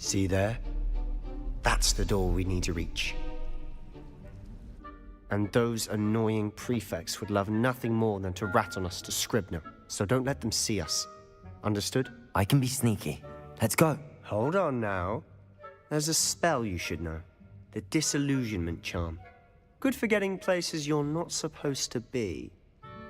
See there? That's the door we need to reach. And those annoying prefects would love nothing more than to rat on us to Scribner, so don't let them see us. Understood? I can be sneaky. Let's go. Hold on now. There's a spell you should know. The Disillusionment Charm. Good for getting places you're not supposed to be.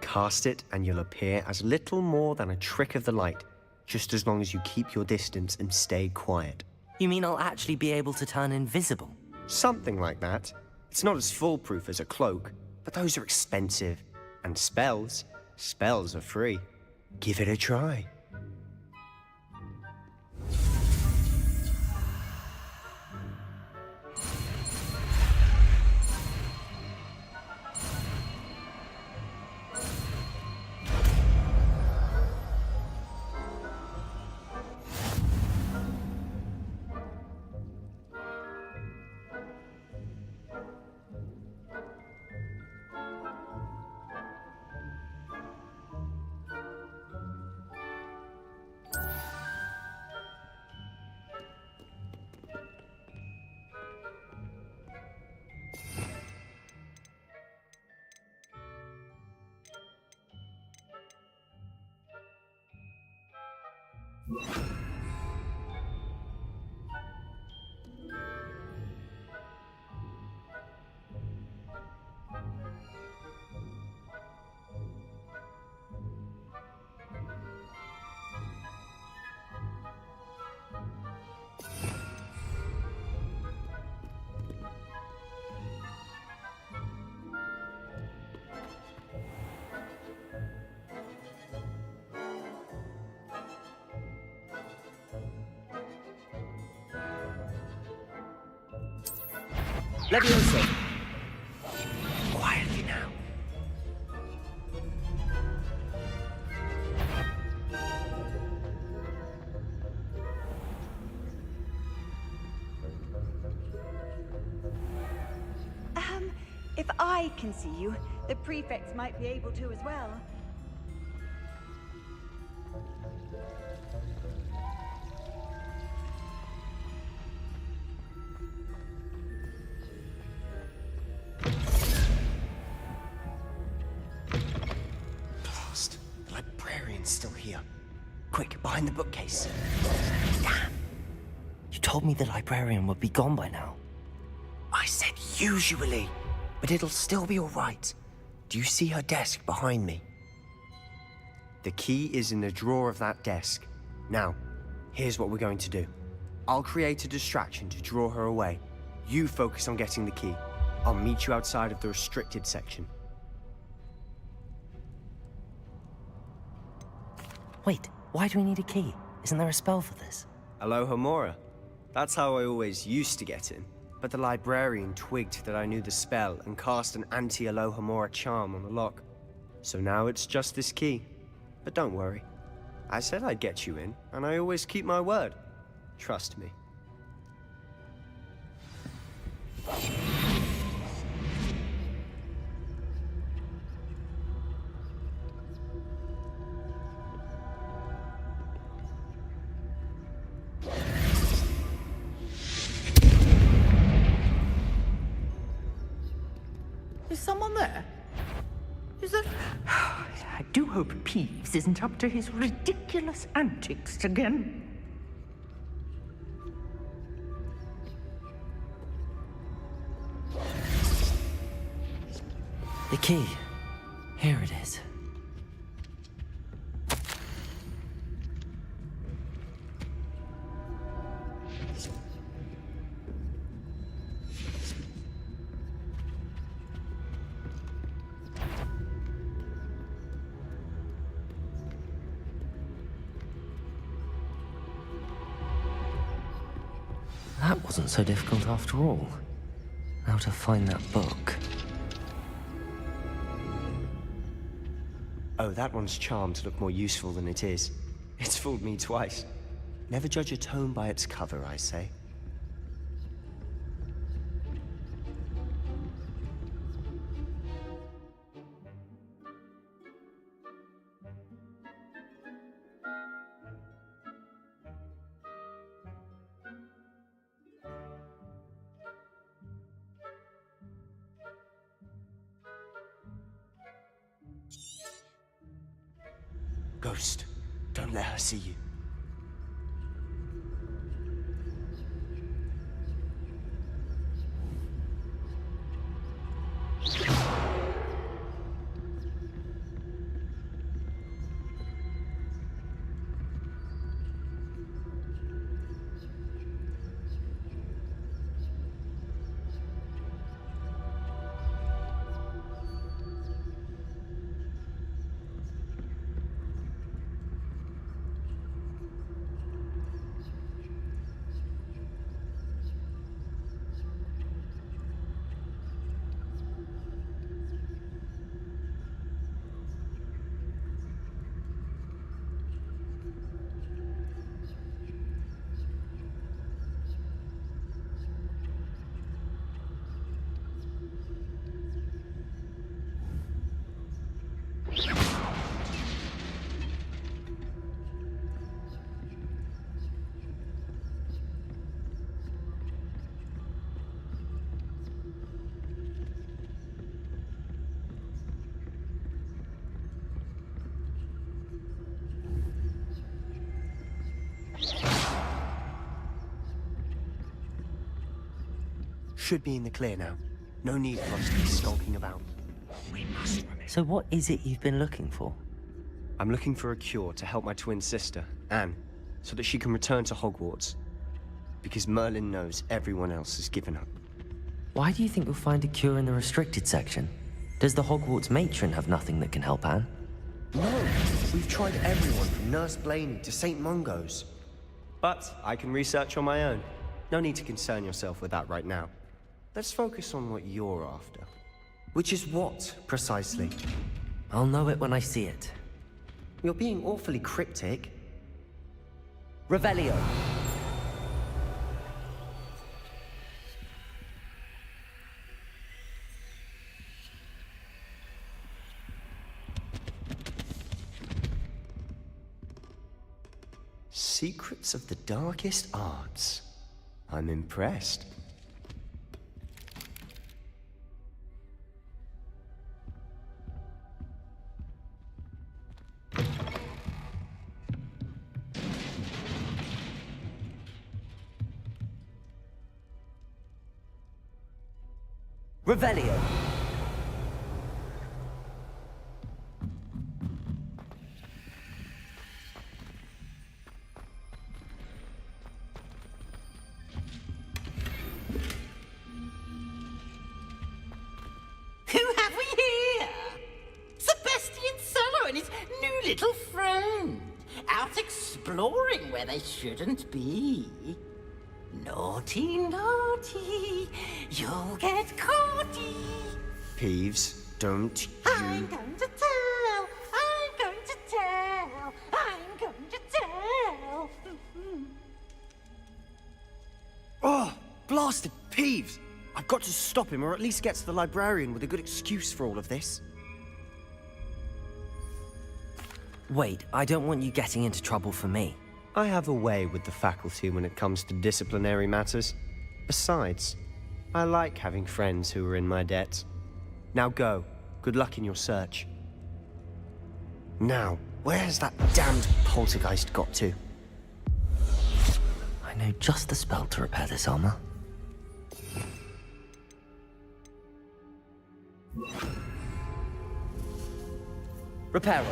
Cast it and you'll appear as little more than a trick of the light, just as long as you keep your distance and stay quiet. You mean I'll actually be able to turn invisible? Something like that. It's not as foolproof as a cloak, but those are expensive. And spells are free. Give it a try. Leviosa! Quietly now. If I can see you, the prefects might be able to as well. Blast. The librarian's still here. Quick, behind the bookcase. Damn. You told me the librarian would be gone by now. I said usually, but it'll still be all right. Do you see her desk behind me? The key is in the drawer of that desk. Now, here's what we're going to do. I'll create a distraction to draw her away. You focus on getting the key. I'll meet you outside of the restricted section. Wait, why do we need a key? Isn't there a spell for this? Alohomora. That's how I always used to get in. But the librarian twigged that I knew the spell and cast an anti-Alohomora charm on the lock. So now it's just this key. But don't worry. I said I'd get you in, and I always keep my word. Trust me. Is someone there? Is there... I do hope Peeves isn't up to his ridiculous antics again. The key. Here it is. That wasn't so difficult after all. How to find that book. Oh, that one's charmed to look more useful than it is. It's fooled me twice. Never judge a tome by its cover, I say. I see you. Should be in the clear now. No need for us to be skulking about. We must remember. So what is it you've been looking for? I'm looking for a cure to help my twin sister, Anne, so that she can return to Hogwarts. Because Merlin knows everyone else has given up. Why do you think you'll find a cure in the restricted section? Does the Hogwarts matron have nothing that can help Anne? No, we've tried everyone from Nurse Blaney to St. Mungo's. But I can research on my own. No need to concern yourself with that right now. Let's focus on what you're after. Which is what, precisely? I'll know it when I see it. You're being awfully cryptic. Revelio! Secrets of the darkest arts. I'm impressed. Revelio! Who have we here? Sebastian Solo and his new little friend. Out exploring where they shouldn't be. Naughty, naughty, you'll get caughty. Peeves, don't you... I'm going to tell, I'm going to tell, I'm going to tell. Oh, blasted Peeves! I've got to stop him, or at least get to the librarian with a good excuse for all of this. Wait, I don't want you getting into trouble for me. I have a way with the faculty when it comes to disciplinary matters. Besides, I like having friends who are in my debt. Now go. Good luck in your search. Now, where has that damned poltergeist got to? I know just the spell to repair this armor. Reparo.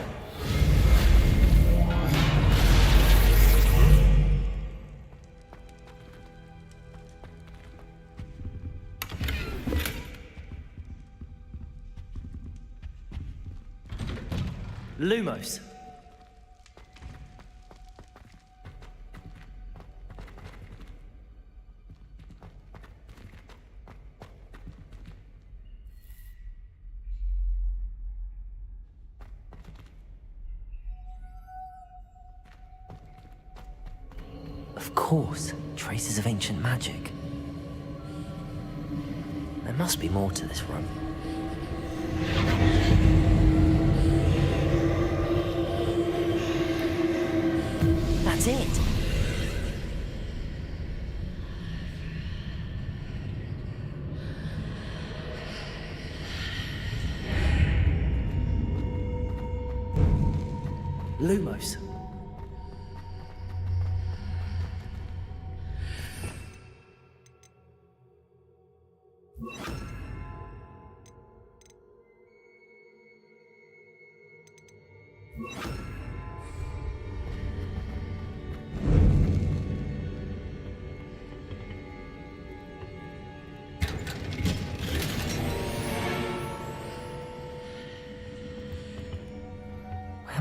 Lumos. Of course, traces of ancient magic. There must be more to this room. That's it. Lumos.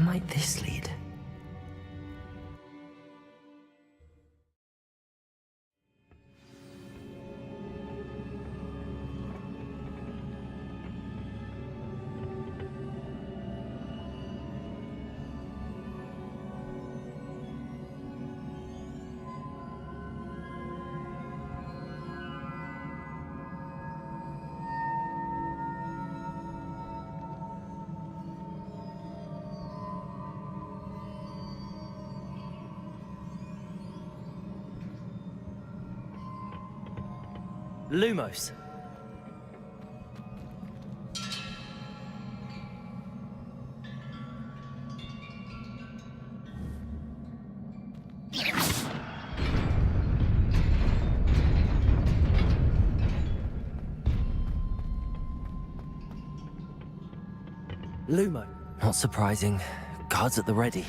might this lead? Lumos. Lumo. Not surprising. Guards at the ready.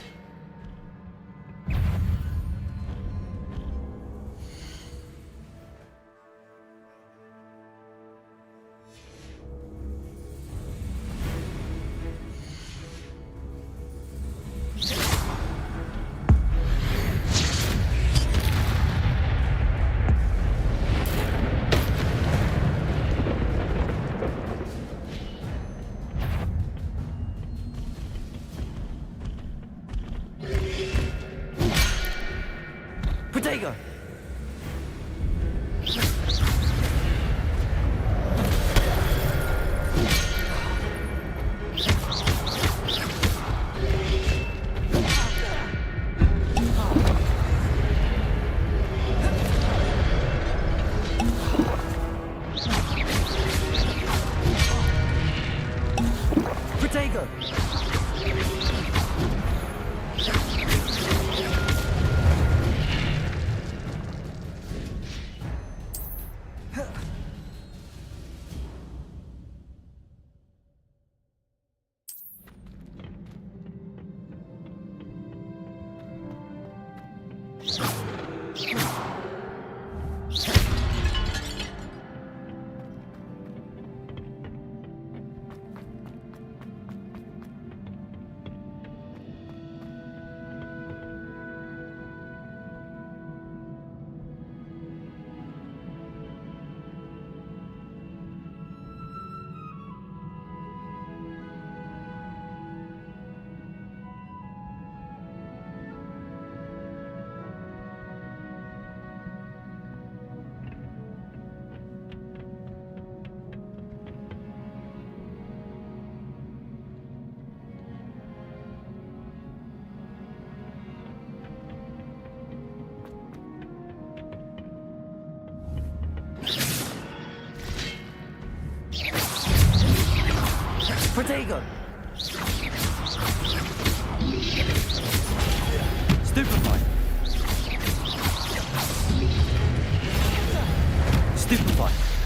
Protego! Protego! Protego! Stupefy! Stupefy!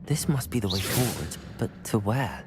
This must be the way forward, but to where?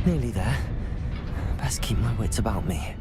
Nearly there. Best keep my wits about me.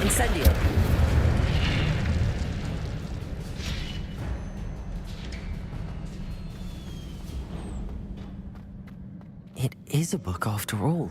Incendio. It is a book after all.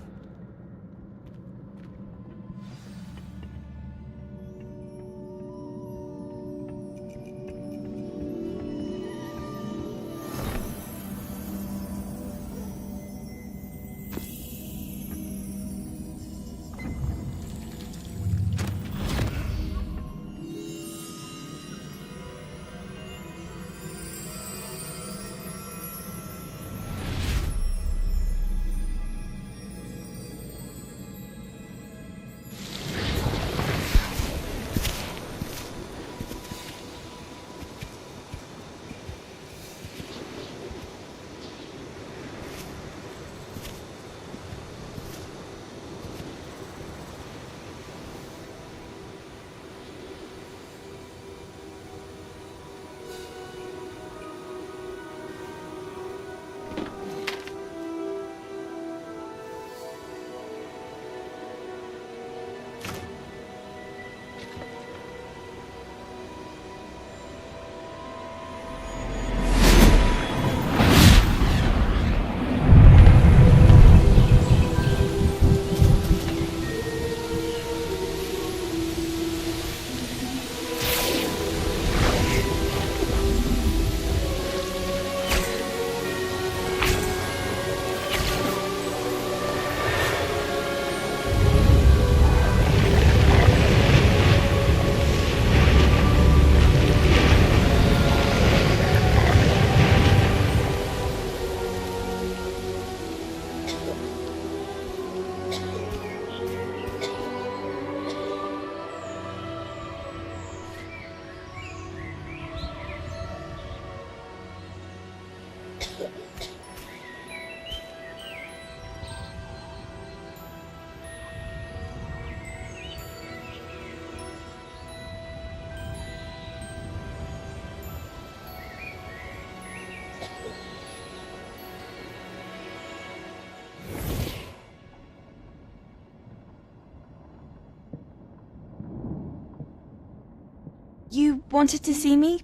You wanted to see me?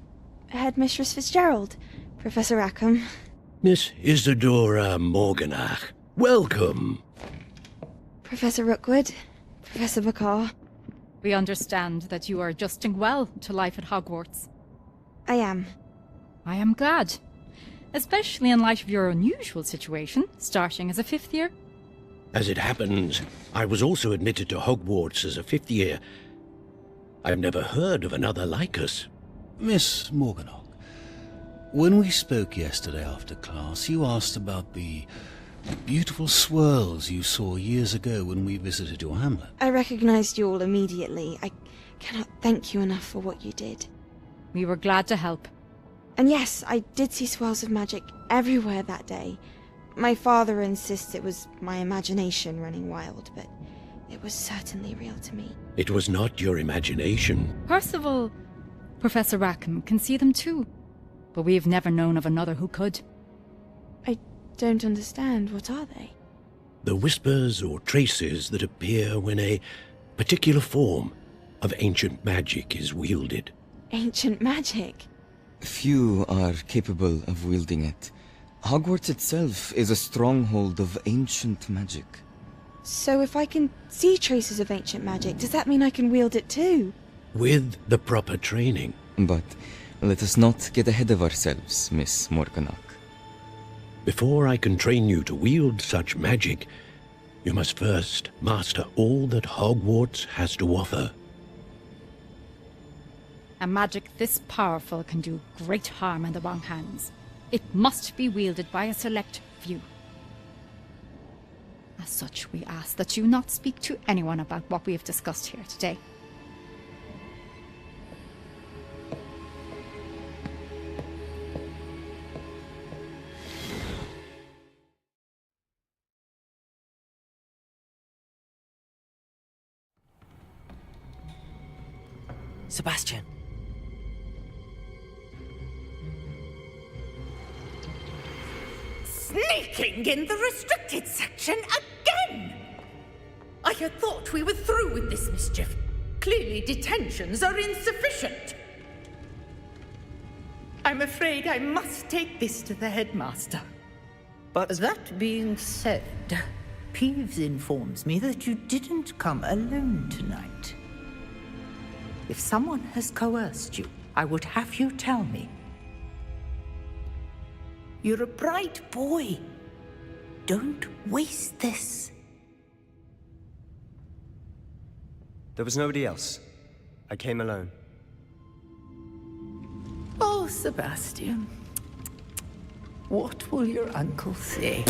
Headmistress Fitzgerald? Professor Rackham? Miss Isadora Morganach, welcome. Professor Rookwood? Professor McCaw? We understand that you are adjusting well to life at Hogwarts. I am. I am glad. Especially in light of your unusual situation, starting as a 5th year. As it happens, I was also admitted to Hogwarts as a 5th year. I've never heard of another like us. Miss Morganach, when we spoke yesterday after class, you asked about the beautiful swirls you saw years ago when we visited your hamlet. I recognized you all immediately. I cannot thank you enough for what you did. We were glad to help. And yes, I did see swirls of magic everywhere that day. My father insists it was my imagination running wild, but it was certainly real to me. It was not your imagination. Percival, Professor Rackham can see them too. But we've never known of another who could. I don't understand. What are they? The whispers or traces that appear when a particular form of ancient magic is wielded. Ancient magic? Few are capable of wielding it. Hogwarts itself is a stronghold of ancient magic. So if I can see traces of ancient magic, does that mean I can wield it too? With the proper training. But let us not get ahead of ourselves, Miss Morganach. Before I can train you to wield such magic, you must first master all that Hogwarts has to offer. A magic this powerful can do great harm in the wrong hands. It must be wielded by a select few. As such, we ask that you not speak to anyone about what we have discussed here today. Sebastian. Sneaking in the restricted section again! I had thought we were through with this mischief. Clearly detentions are insufficient. I'm afraid I must take this to the headmaster. But That being said, Peeves informs me that you didn't come alone tonight. If someone has coerced you, I would have you tell me. You're a bright boy. Don't waste this. there was nobody else. I came alone. Oh, Sebastian. What will your uncle say?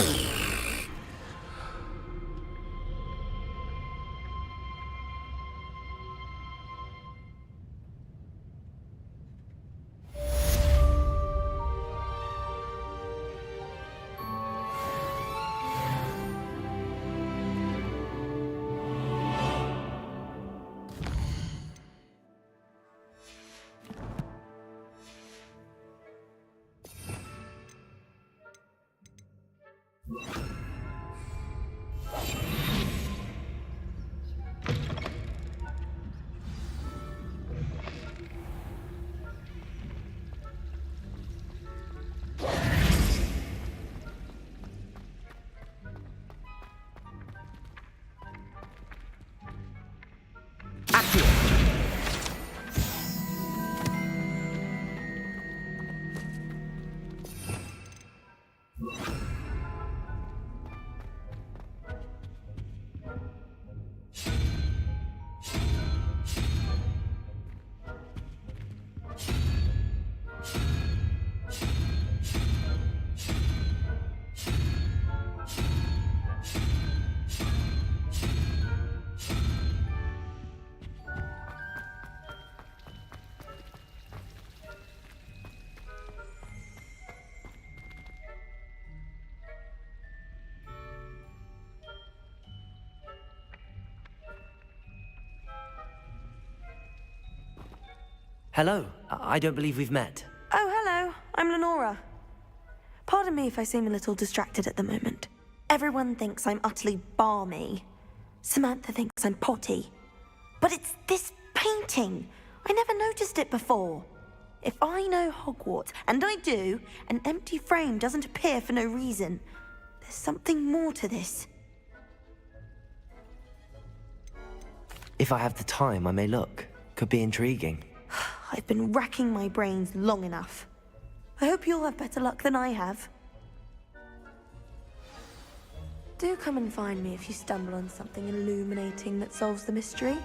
Hello. I don't believe we've met. Oh, hello. I'm Lenora. Pardon me if I seem a little distracted at the moment. Everyone thinks I'm utterly balmy. Samantha thinks I'm potty. But it's this painting. I never noticed it before. If I know Hogwarts, and I do, an empty frame doesn't appear for no reason. There's something more to this. If I have the time, I may look. Could be intriguing. I've been racking my brains long enough. I hope you'll have better luck than I have. Do come and find me if you stumble on something illuminating that solves the mystery.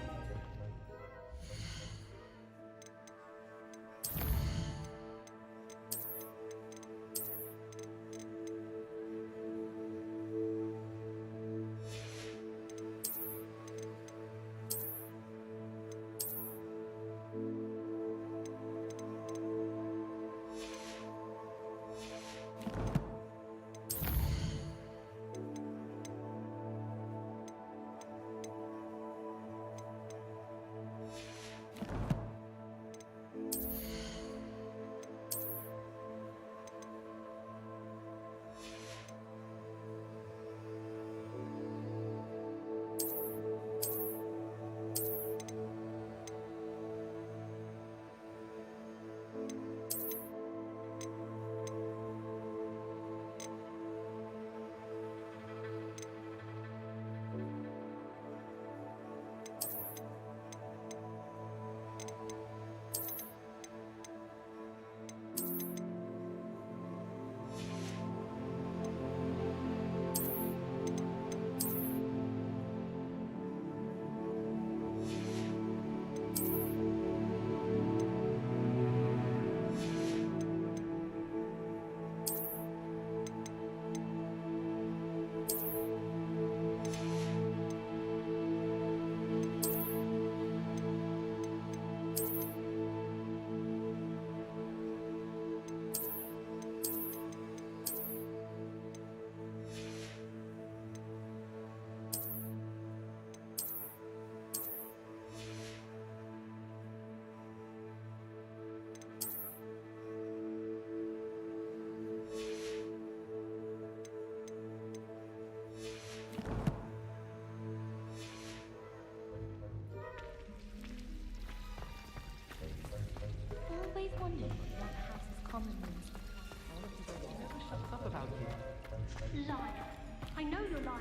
I know you're lying,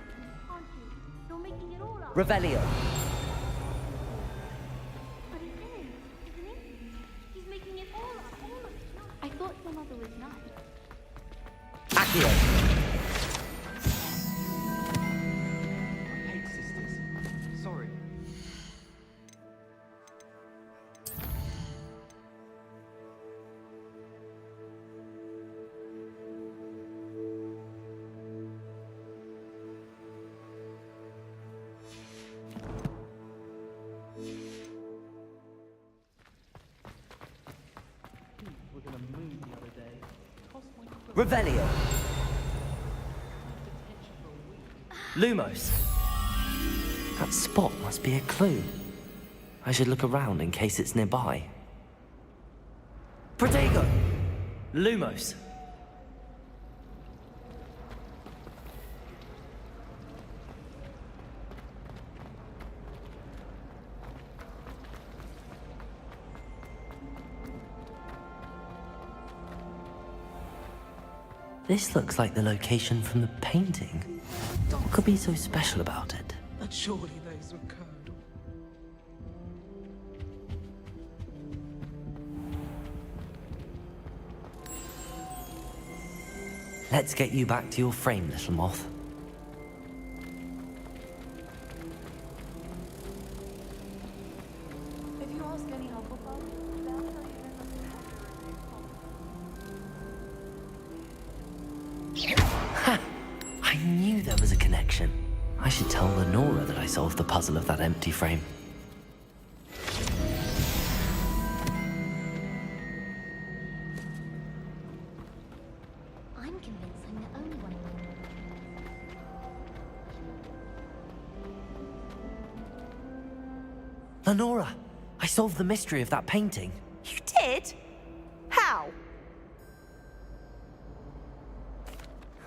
aren't you? You're making it all up. Revelio. But it's him, isn't it? He's making it all up, all of it. No, I thought your mother was nice. Accio. I hate sisters. Sorry. Revelio. Lumos. That spot must be a clue. I should look around in case it's nearby. Protego! Lumos. This looks like the location from the painting. What could be so special about it? But surely those were code. Let's get you back to your frame, little moth. If you ask any Hufflepuff, they'll tell you Ha! I knew there was a connection. I should tell Lenora that I solved the puzzle of that empty frame. I'm convinced I'm the only one. Lenora, I solved the mystery of that painting. You did? How?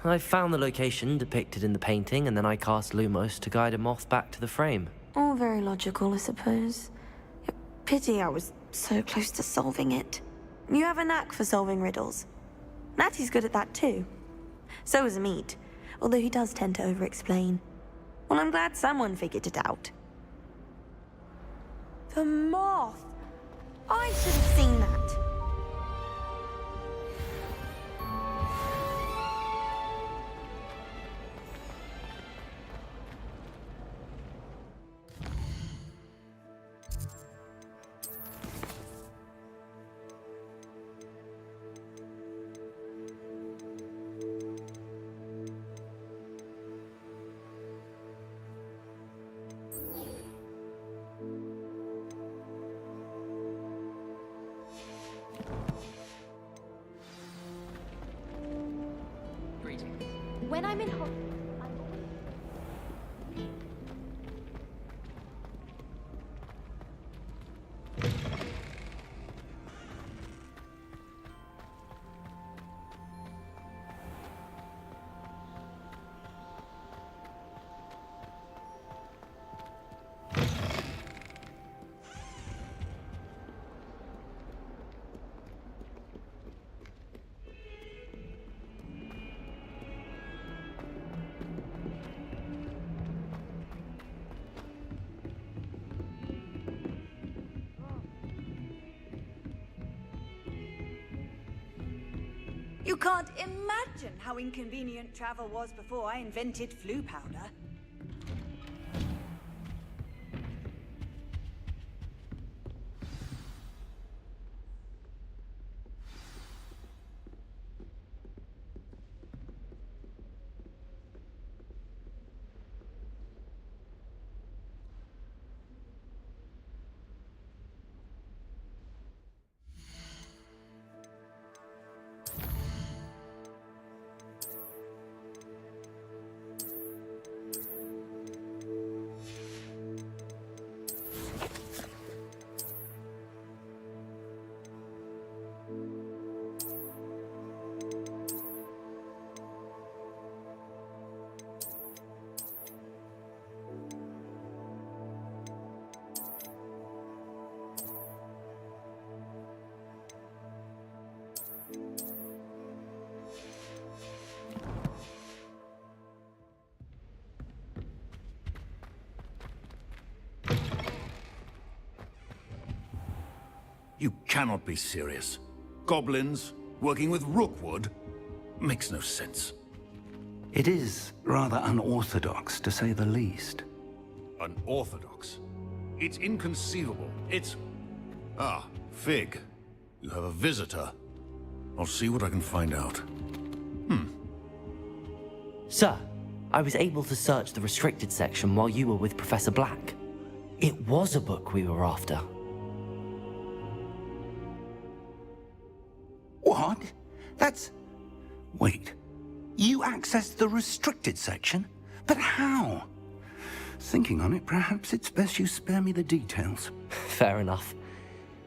I found the location depicted in the painting, and then I cast Lumos to guide a moth back to the frame. All very logical, I suppose. Pity I was so close to solving it. You have a knack for solving riddles. Natty's good at that too. So is Amit, although he does tend to over-explain. Well, I'm glad someone figured it out. The moth! I should have seen that. When I'm in Hogwarts, You can't imagine how inconvenient travel was before I invented flu powder. You cannot be serious. Goblins working with Rookwood? Makes no sense. It is rather unorthodox, to say the least. Unorthodox? It's inconceivable. It's... Ah, Fig. You have a visitor. I'll see what I can find out. Sir, I was able to search the restricted section while you were with Professor Black. It was a book we were after. What? That's... Wait. You accessed the restricted section? But how? Thinking on it, perhaps it's best you spare me the details. Fair enough.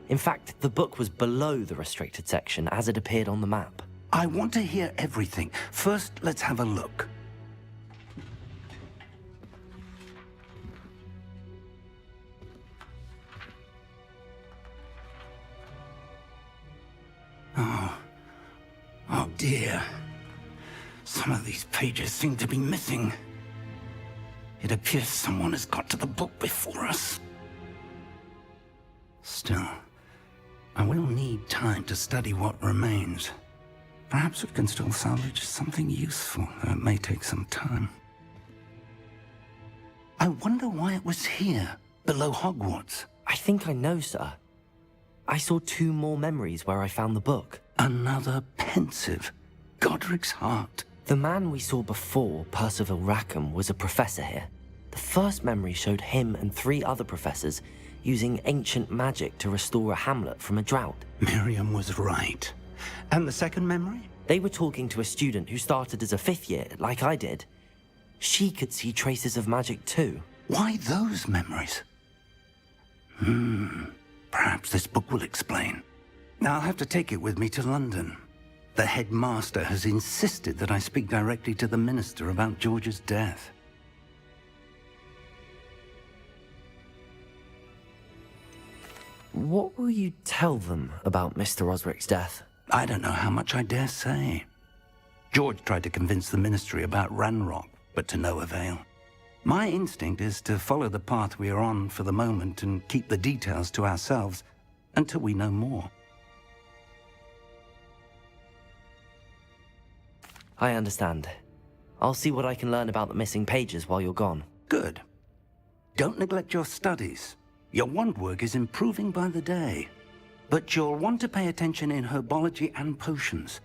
In fact, the book was below the restricted section as it appeared on the map. I want to hear everything. First, let's have a look. Oh dear. Some of these pages seem to be missing. It appears someone has got to the book before us. Still, I will need time to study what remains. Perhaps we can still salvage something useful, though it may take some time. I wonder why it was here, below Hogwarts. I think I know, sir. I saw 2 more memories where I found the book. Another pensive. Godric's heart. The man we saw before, Percival Rackham, was a professor here. The first memory showed him and 3 other professors using ancient magic to restore a hamlet from a drought. Miriam was right. And the second memory? They were talking to a student who started as a 5th year, like I did. She could see traces of magic too. Why those memories? Perhaps this book will explain. Now I'll have to take it with me to London. The headmaster has insisted that I speak directly to the minister about George's death. What will you tell them about Mr. Osric's death? I don't know how much I dare say. George tried to convince the ministry about Ranrock, but to no avail. My instinct is to follow the path we are on for the moment and keep the details to ourselves until we know more. I understand. I'll see what I can learn about the missing pages while you're gone. Good. Don't neglect your studies. Your wand work is improving by the day. But you'll want to pay attention in herbology and potions.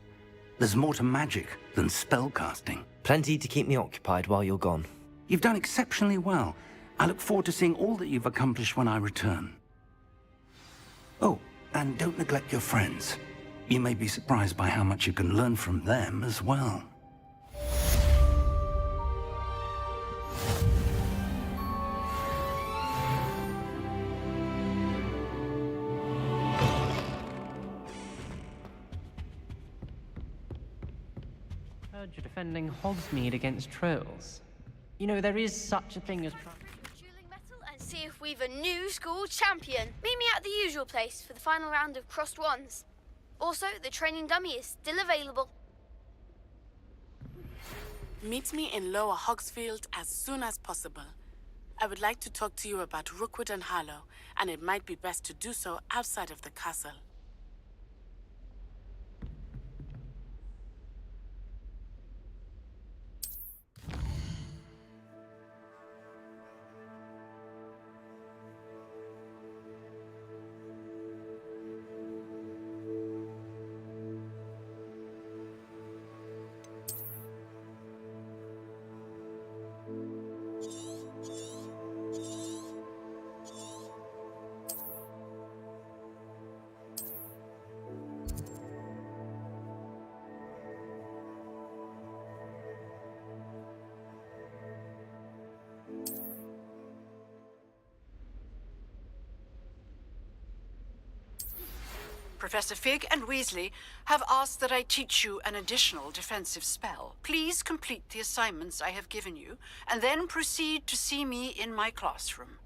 There's more to magic than spellcasting. Plenty to keep me occupied while you're gone. You've done exceptionally well. I look forward to seeing all that you've accomplished when I return. Oh, and don't neglect your friends. You may be surprised by how much you can learn from them as well. Heard you're defending Hogsmeade against trolls. You know, there is such a thing as... Dueling metal and see if we've a new school champion. Meet me at the usual place for the final round of crossed wands. Also, the training dummy is still available. Meet me in Lower Hogsfield as soon as possible. I would like to talk to you about Rookwood and Harlow, and it might be best to do so outside of the castle. Professor Fig and Weasley have asked that I teach you an additional defensive spell. Please complete the assignments I have given you, and then proceed to see me in my classroom.